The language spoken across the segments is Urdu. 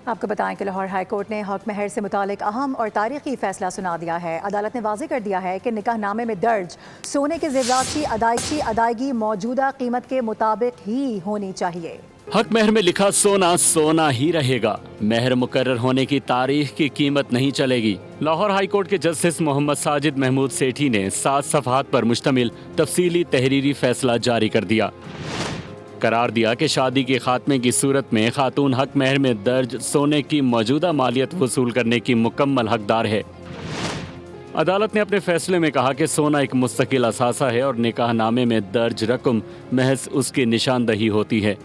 آپ کو بتائیں کہ لاہور ہائی کورٹ نے حق مہر سے متعلق اہم اور تاریخی فیصلہ سنا دیا ہے۔ عدالت نے واضح کر دیا ہے کہ نکاح نامے میں درج سونے کے زیورات کی ادائیگی موجودہ قیمت کے مطابق ہی ہونی چاہیے۔ حق مہر میں لکھا سونا سونا ہی رہے گا، مہر مقرر ہونے کی تاریخ کی قیمت نہیں چلے گی۔ لاہور ہائی کورٹ کے جسٹس محمد ساجد محمود سیٹھی نے 7 صفحات پر مشتمل تفصیلی تحریری فیصلہ جاری کر دیا۔ قرار دیا کہ شادی کے خاتمے کی صورت میں خاتون حق مہر میں درج سونے کی موجودہ مالیت وصول کرنے کی مکمل حقدار ہے۔ عدالت نے اپنے فیصلے میں کہا کہ سونا ایک مستقل اثاثہ ہے اور نکاح نامے میں درج رقم محض اس کی نشاندہی ہوتی ہے۔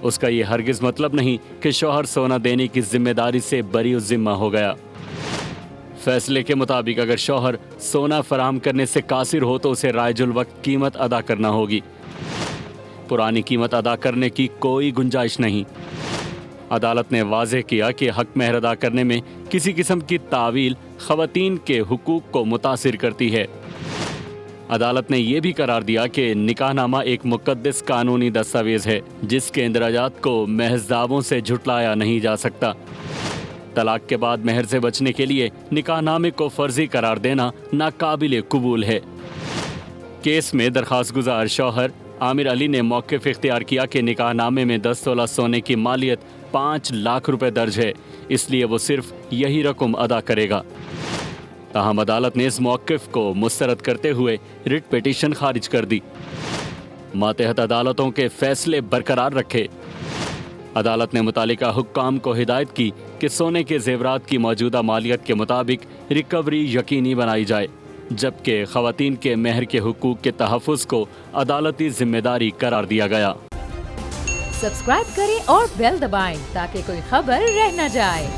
اس کا یہ ہرگز مطلب نہیں کہ شوہر سونا دینے کی ذمہ داری سے بری الذمہ ہو گیا۔ فیصلے کے مطابق اگر شوہر سونا فراہم کرنے سے قاصر ہو تو اسے رائج الوقت قیمت ادا کرنا ہوگی۔ پرانی قیمت ادا کرنے کی کوئی گنجائش نہیں۔ عدالت نے واضح کیا کہ حق مہر ادا کرنے میں کسی قسم کی تاویل خواتین کے حقوق کو متاثر کرتی ہے۔ عدالت نے یہ بھی قرار دیا کہ نکاح نامہ ایک مقدس قانونی دستاویز ہے جس کے اندراجات کو محض دعووں سے جھٹلایا نہیں جا سکتا۔ طلاق کے بعد مہر سے بچنے کے لیے نکاح نامے کو فرضی قرار دینا ناقابل قبول ہے۔ کیس میں درخواست گزار شوہر عامر علی نے موقف اختیار کیا کہ نکاح نامے میں 10 تولہ سونے کی مالیت 5 لاکھ روپے درج ہے، اس لیے وہ صرف یہی رقم ادا کرے گا۔ تاہم عدالت نے اس موقف کو مسترد کرتے ہوئے رٹ پیٹیشن خارج کر دی۔ ماتحت عدالتوں کے فیصلے برقرار رکھے۔ عدالت نے متعلقہ حکام کو ہدایت کی کہ سونے کے زیورات کی موجودہ مالیت کے مطابق ریکوری یقینی بنائی جائے، جبکہ خواتین کے مہر کے حقوق کے تحفظ کو عدالتی ذمہ داری قرار دیا گیا۔ سبسکرائب کریں اور بیل دبائیں تاکہ کوئی خبر رہ نہ جائے۔